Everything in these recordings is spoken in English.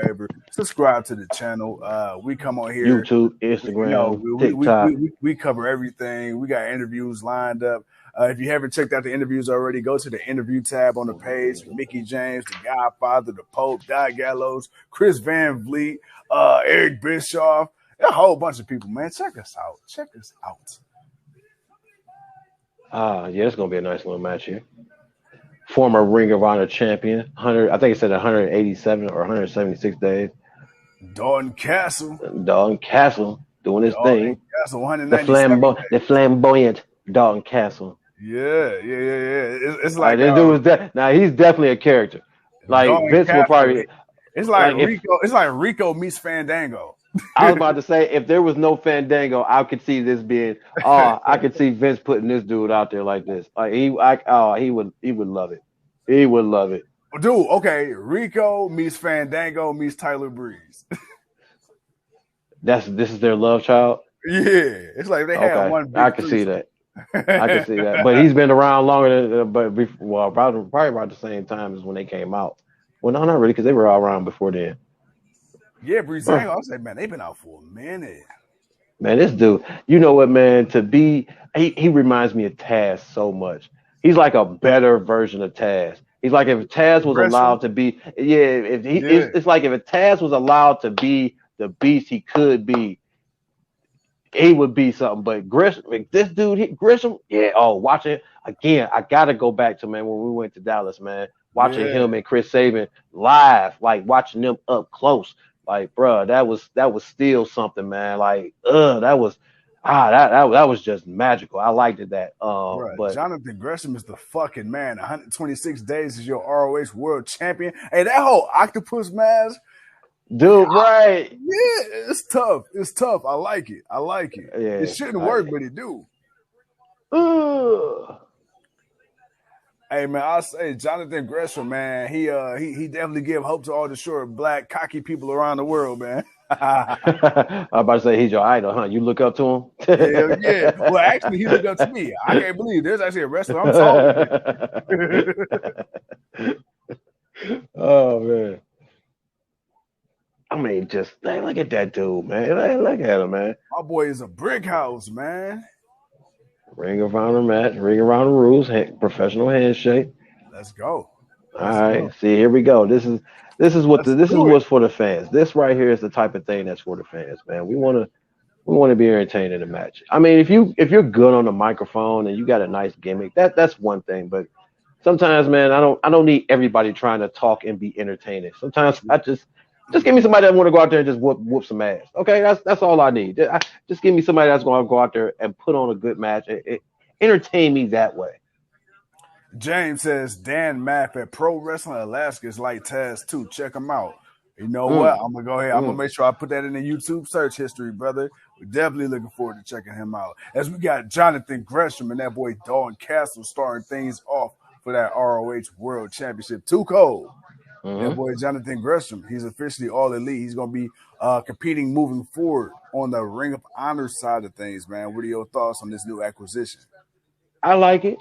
favor, subscribe to the channel. We come on here, YouTube, Instagram, TikTok. We cover everything. We got interviews lined up. If you haven't checked out the interviews already, go to the interview tab on the page. Mickey James, the Godfather, the Pope, Di Gallows, Chris Van Vliet, Eric Bischoff, a whole bunch of people, man. Check us out. Yeah, it's gonna be a nice little match here. Former Ring of Honor champion, I think it said 187 or 176 days. Dalton Castle doing his thing. Castle, 197 the flamboyant Dalton Castle. Yeah. It's like this dude was now he's definitely a character. Like Dalton Vince Castle, will probably. It's like Rico. It's like Rico meets Fandango. I was about to say, if there was no Fandango, I could see this being. I could see Vince putting this dude out there like this. Like he would love it. He would love it. Dude, okay, Rico meets Fandango meets Tyler Breeze. This is their love child. Yeah, it's like they had one. I can see that. But he's been around longer than. Probably about the same time as when they came out. Well, no, not really, because they were all around before then. Yeah, Breezango, I was like, man, they've been out for a minute. Man, this dude, you know what, man? He reminds me of Taz so much. He's like a better version of Taz. He's like if Taz was allowed to be, it's like if Taz was allowed to be the beast he could be, he would be something. But Gresham, this dude, Gresham, watch it again. I gotta go back to, man, when we went to Dallas, man, watching him and Chris Sabin live, like watching them up close. Like, bro, that was still something, man. Like, that was just magical. I liked it that. But Jonathan Gresham is the fucking man. 126 days is your ROH world champion. Hey, that whole octopus mask, dude, right? Yeah, it's tough. I like it. Yeah, it shouldn't work, but it do. Hey man, I'll say Jonathan Gresham, man, he definitely give hope to all the short, black, cocky people around the world, man. I'm about to say he's your idol, huh? You look up to him? Hell yeah. Well, actually, he looked up to me. I can't believe there's actually a wrestler I'm talking to. Oh man. I mean, just look at that dude, man. Look at him, man. My boy is a brick house, man. Ring of Honor match, Ring of Honor rules, professional handshake. Let's go. All right, see, here we go. This is what's for the fans. This right here is the type of thing that's for the fans, man. We want to be entertained in the match. I mean, if you're good on the microphone and you got a nice gimmick, that's one thing. But sometimes, man, I don't need everybody trying to talk and be entertaining. Sometimes I just give me somebody that want to go out there and just whoop some ass. Okay, that's all I need. Just give me somebody that's going to go out there and put on a good match. Entertain me that way. James says Dan Mapp at Pro Wrestling Alaska is like Taz too. Check him out. You know what? I'm gonna go ahead. I'm gonna make sure I put that in the YouTube search history, brother. We're definitely looking forward to checking him out. As we got Jonathan Gresham and that boy Dalton Castle starting things off for that ROH World Championship. Too cold. That boy Jonathan Gresham, he's officially all elite. He's going to be competing moving forward on the Ring of Honor side of things, man. What are your thoughts on this new acquisition? I like it.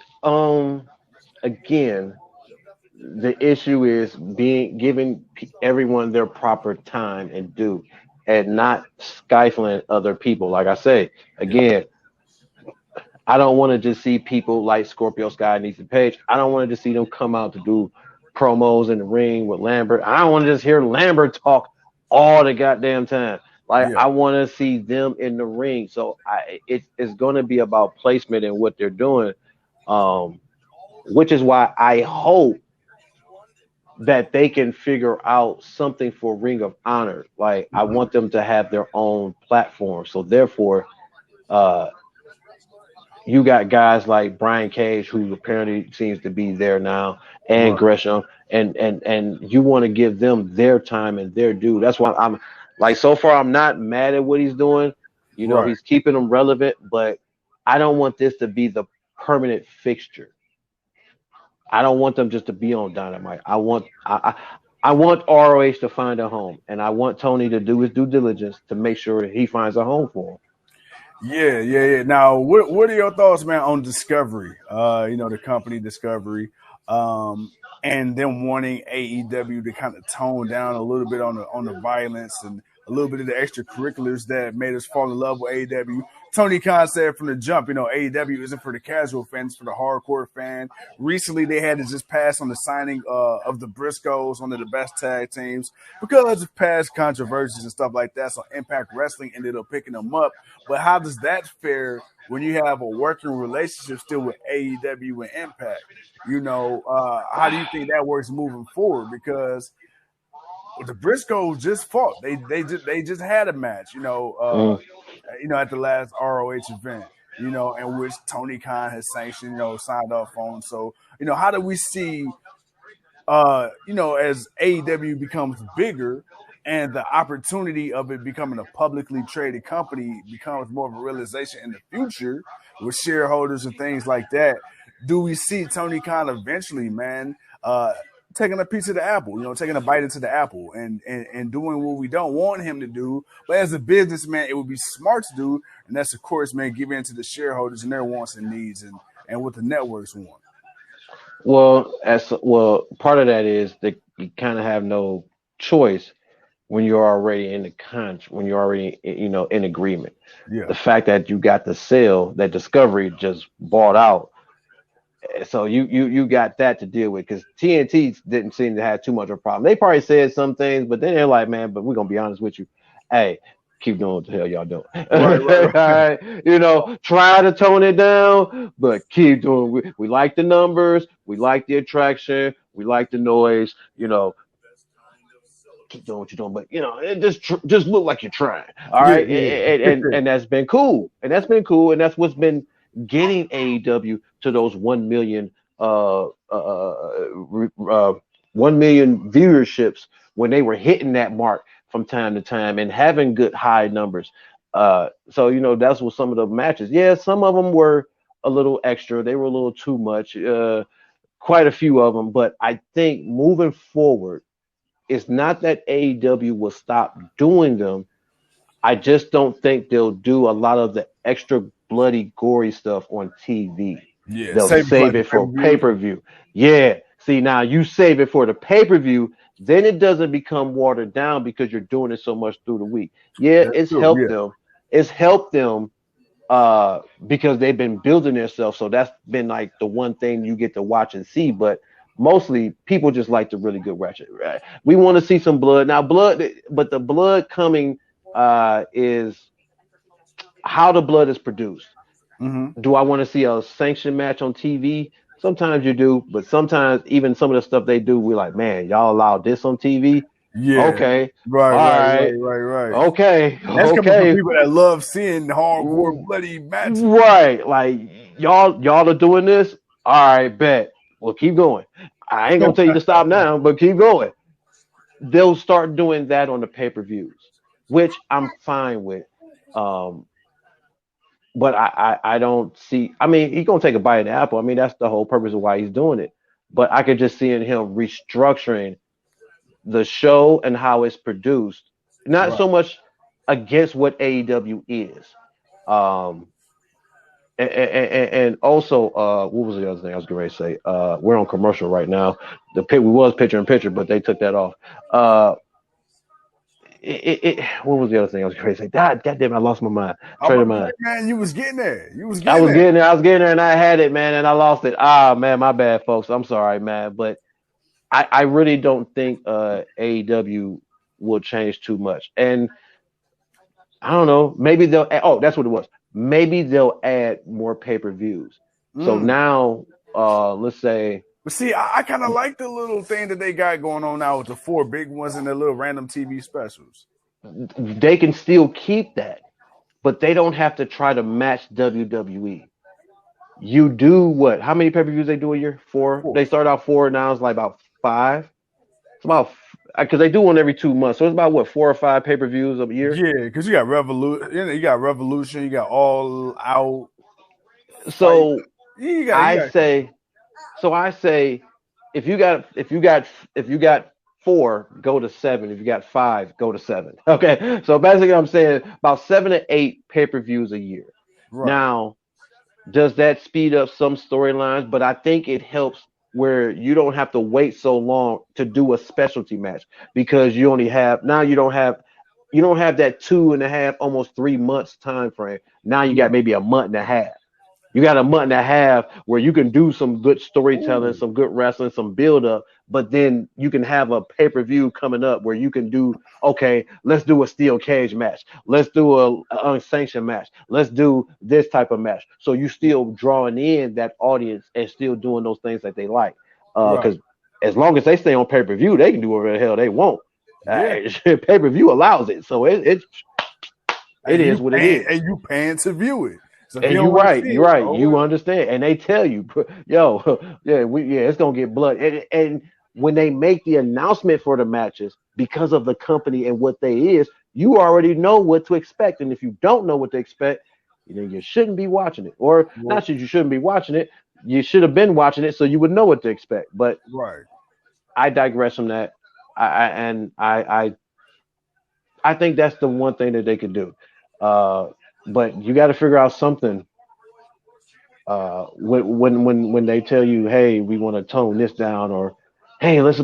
Again, the issue is giving everyone their proper time and due, and not stifling other people. Like I say, again, I don't want to just see people like Scorpio Sky and Ethan Page. I don't want to just see them come out to do promos in the ring with Lambert. I don't want to just hear Lambert talk all the goddamn time. I want to see them in the ring. So it's going to be about placement and what they're doing, which is why I hope that they can figure out something for Ring of Honor. Like, I want them to have their own platform. So therefore, you got guys like Brian Cage, who apparently seems to be there now, and Gresham, and you want to give them their time and their due. That's why I'm like, so far, I'm not mad at what he's doing. You know, he's keeping them relevant, but I don't want this to be the permanent fixture. I don't want them just to be on Dynamite. I want ROH to find a home, and I want Tony to do his due diligence to make sure he finds a home for him. Yeah. Now, what are your thoughts, man, on Discovery? The company Discovery, and and them wanting AEW to kind of tone down a little bit on the violence and a little bit of the extracurriculars that made us fall in love with AEW. Tony Khan said from the jump, AEW isn't for the casual fans, for the hardcore fan. Recently, they had to just pass on the signing of the Briscoes, one of the best tag teams, because of past controversies and stuff like that. So Impact Wrestling ended up picking them up. But how does that fare when you have a working relationship still with AEW and Impact? How do you think that works moving forward? Because the Briscoes just fought. They just had a match. At the last ROH event. In which Tony Khan has sanctioned, signed off on. So, how do we see, as AEW becomes bigger and the opportunity of it becoming a publicly traded company becomes more of a realization in the future with shareholders and things like that, do we see Tony Khan eventually, man, taking a piece of the apple, taking a bite into the apple and doing what we don't want him to do. But as a businessman, it would be smart to do. And that's, of course, man, give in to the shareholders and their wants and needs and what the networks want. Well, part of that is that you kind of have no choice when you're already in the when you're already, in agreement. Yeah. The fact that you got the sale that Discovery just bought out. So you got that to deal with, because TNT didn't seem to have too much of a problem. They probably said some things, but then they're like, man, but we're gonna be honest with you. Hey, keep doing what the hell y'all doing. Right. All right. Try to tone it down, but keep doing. We like the numbers, we like the attraction, we like the noise. Keep doing what you're doing, but it just look like you're trying. All right, yeah. and that's been cool, and that's what's been getting AEW to those 1 million 1 million viewerships when they were hitting that mark from time to time and having good high numbers. So that's what some of the matches. Yeah, some of them were a little extra. They were a little too much. Quite a few of them, but I think moving forward, it's not that AEW will stop doing them. I just don't think they'll do a lot of the extra bloody, gory stuff on TV. Yeah, they'll save it for pay-per-view. Yeah. See, now you save it for the pay-per-view, then it doesn't become watered down because you're doing it so much through the week. Yeah, it's helped them. It's helped them because they've been building themselves. So that's been like the one thing you get to watch and see. But mostly people just like the really good ratchet. Right? We want to see some blood. Now, but the blood coming is how the blood is produced. Mm-hmm. Do I want to see a sanctioned match on TV? Sometimes you do, but sometimes even some of the stuff they do, we're like, man, y'all allow this on TV? Yeah. Okay. Right. Okay. That's coming from people that love seeing hardcore bloody matches. Right. Like y'all are doing this. All right, bet. Well, keep going. I ain't gonna tell you to stop now, but keep going. They'll start doing that on the pay-per-views, which I'm fine with. But I don't see. I mean, he's gonna take a bite of the apple. I mean, that's the whole purpose of why he's doing it. But I could just see in him restructuring the show and how it's produced, not so much against what AEW is. And also, what was the other thing I was going to say? We're on commercial right now. We was picture in picture, but they took that off. What was the other thing I was going to say? God damn, I lost my mind. Man, you was getting there. I was getting there, and I had it, man, and I lost it. Ah, man, my bad, folks. I'm sorry, man, but I really don't think AEW will change too much, and I don't know. Maybe they'll. Oh, that's what it was. Maybe they'll add more pay-per-views. So now, let's say. But see, I kind of like the little thing that they got going on now with the 4 big ones and the little random TV specials. They can still keep that, but they don't have to try to match WWE. You do what? How many pay-per-views they do a year? 4. They start out 4, now it's like about 5. It's about because they do one every 2 months, so it's about what 4 or 5 pay-per-views a year. Yeah, because you got Revolution, you got All Out. So I say, if you got 4, go to 7. If you got 5, go to 7. Okay, so basically, I'm saying about 7 to 8 pay-per-views a year. Right. Now, does that speed up some storylines? But I think it helps where you don't have to wait so long to do a specialty match because you don't have that 2.5, almost 3 months time frame. Now you got Yeah. maybe a month and a half. You got a month and a half where you can do some good storytelling, Ooh. some good wrestling, some build up, but then you can have a pay-per-view coming up where you can do, okay, let's do a steel cage match. Let's do a unsanctioned match. Let's do this type of match. So you still drawing in that audience and still doing those things that they like. Right. Because as long as they stay on pay-per-view, they can do whatever the hell they want. Yeah. Pay-per-view allows it. So it is what it is. And you paying to view it. So if you And don't you're want to right. see You're it, right. oh You well. understand. And they tell you, yo, it's gonna get blood. And when they make the announcement for the matches, because of the company and what they is, you already know what to expect. And if you don't know what to expect, you shouldn't be watching it. Or Well, not that you shouldn't be watching it. You should have been watching it so you would know what to expect. But right. I digress from that. I think that's the one thing that they could do. Uh, but you got to figure out something when they tell you, hey, we want to tone this down, or hey, let's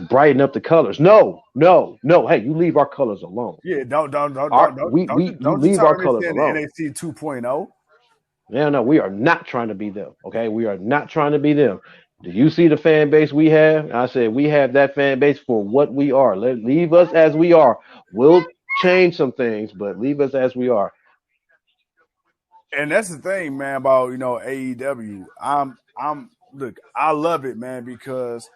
brighten up the colors. No, no, no. Hey, you leave our colors alone. Yeah, Our we you don't you leave our turn this colors into alone. NXT 2.0. Yeah, no, we are not trying to be them. Okay, we are not trying to be them. Do you see the fan base we have? I said we have that fan base for what we are. Leave us as we are. We'll change some things, but leave us as we are. And that's the thing, man, about AEW. I'm look, I love it, man, because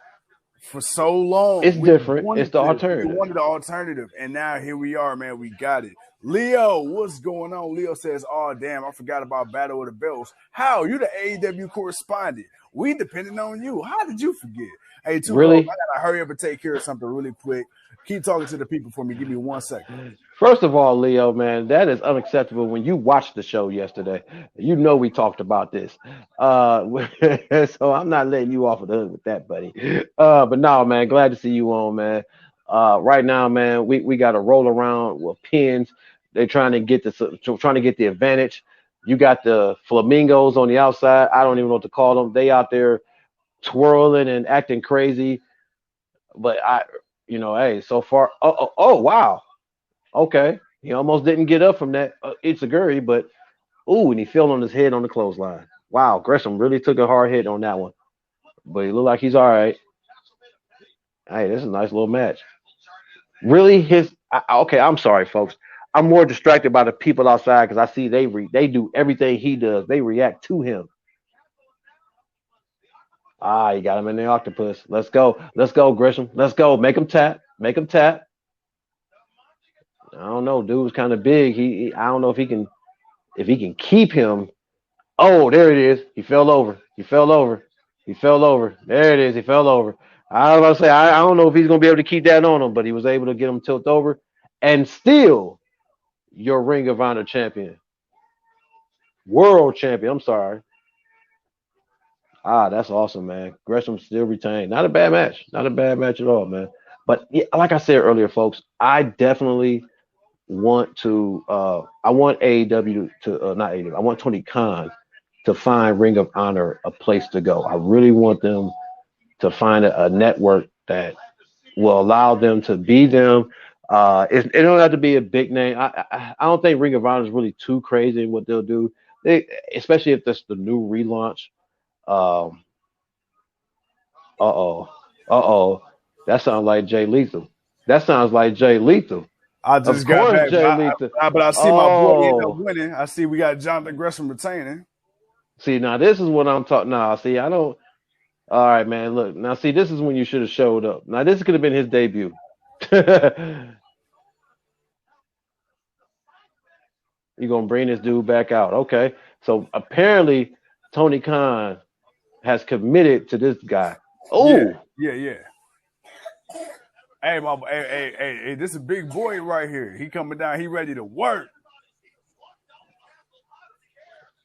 for so long It's we different. It's wanted the this. We alternative. wanted the alternative. And now here we are, man. We got it. Leo, what's going on? Leo says, oh damn, I forgot about Battle of the Bells. How? You the AEW correspondent. We depending on you. How did you forget? Hey, Tuco, I Really? gotta hurry up and take care of something really quick. Keep talking to the people for me. Give me 1 second. First of all, Leo, man, that is unacceptable. When you watched the show yesterday, you know we talked about this. So I'm not letting you off of the hook with that, buddy. But no, man, glad to see you on, man. Right now, man, we got to roll around with pins. They're trying to get the advantage. You got the flamingos on the outside. I don't even know what to call them. They out there twirling and acting crazy. But hey, so far, oh, wow. Okay. He almost didn't get up from that Itzaguri, but and he fell on his head on the clothesline. Wow, Gresham really took a hard hit on that one. But he looked like he's all right. Hey, this is a nice little match. Really, okay, I'm sorry, folks. I'm more distracted by the people outside because I see they do everything he does. They react to him. You got him in the octopus. Let's go. Let's go, Gresham. Let's go. Make him tap. Make him tap. I don't know. Dude's kind of big. I don't know if he can keep him. Oh, there it is. He fell over. He fell over. He fell over. There it is. He fell over. I was about to say, I don't know if he's going to be able to keep that on him, but he was able to get him tilt over and still your Ring of Honor champion. World champion. I'm sorry. That's awesome, man. Gresham still retained. Not a bad match. Not a bad match at all, man. But yeah, like I said earlier, folks, I definitely I want AEW to not AEW. I want Tony Khan to find Ring of Honor a place to go. I really want them to find a network that will allow them to be them. It don't have to be a big name. I don't think Ring of Honor is really too crazy in what they'll do. Especially if that's the new relaunch. Um, uh oh, that sounds like Jay Lethal. That sounds like Jay Lethal. I Of just got course, back, Jay Lethal. but I see my boy end up Oh, winning. I see we got Jonathan Gresham retaining. see now this is what I'm talking. Now, see, I don't. All right, man. Look, now see, this is when you should have showed up. Now this could have been his debut. You're gonna bring this dude back out, okay? So apparently Tony Khan has committed to this guy. Yeah, Oh, yeah. Hey, hey, this is a big boy right here. He coming down. He ready to work.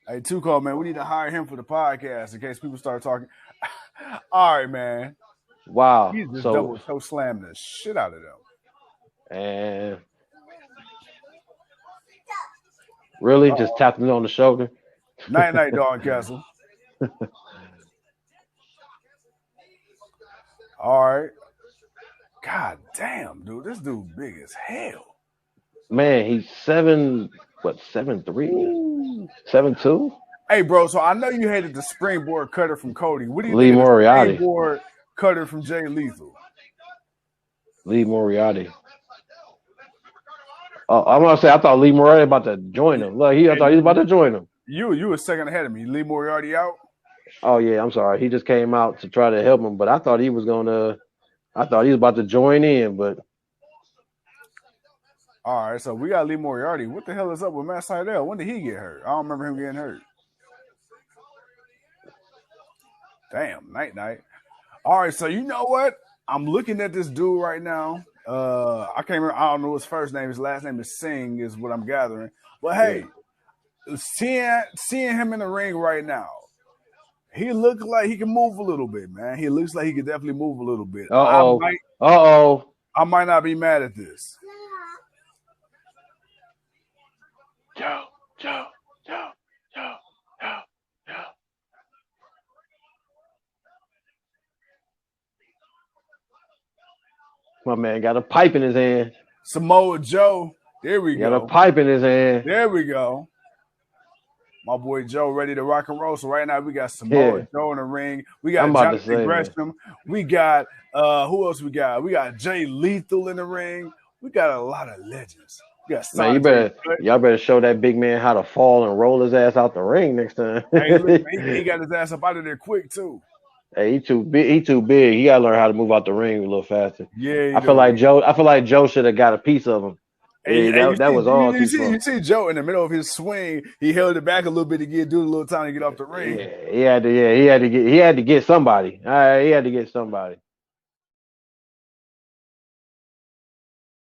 Hey, Tuco, man, we need to hire him for the podcast in case people start talking. All right, man. wow. He just So double toe slammed the shit out of them. and really just Uh-oh. tapped him on the shoulder. Night, night, Dog Castle. All right. God damn, dude. This dude big as hell. Man, he's 7'3", 7'2". Hey, bro, so I know you hated the springboard cutter from Cody. What do you Lee think of the Moriarty. springboard cutter from Jay Lethal? Lee Moriarty. I'm gonna say I thought Lee Moriarty about to join him. Look, I thought he was about to join him. You were a second ahead of me. Lee Moriarty out? Oh yeah, I'm sorry. He just came out to try to help him, but I thought he was about to join in, but all right, so we got Lee Moriarty. What the hell is up with Matt Sydal? When did he get hurt? I don't remember him getting hurt. Damn, night. All right, so you know what? I'm looking at this dude right now. I can't remember. I don't know his first name. His last name is Singh, is what I'm gathering. But hey, seeing him in the ring right now, he looks like he can move a little bit, man. He looks like he can definitely move a little bit. I might not be mad at this. Joe. My man got a pipe in his hand. Samoa Joe. There we go. Got a pipe in his hand. There we go. My boy Joe ready to rock and roll. So right now we got Samoa Joe in the ring. We got Jonathan Gresham. We got who else we got? We got Jay Lethal in the ring. We got a lot of legends. We got man, y'all better show that big man how to fall and roll his ass out the ring next time. Hey, look, he got his ass up out of there quick too. Hey, he too big. He gotta learn how to move out the ring a little faster. Yeah, I feel like Joe should have got a piece of him. Hey, that was all. You see Joe in the middle of his swing, he held it back a little bit to do a little time to get off the ring. Yeah, he had to get somebody. All right, he had to get somebody.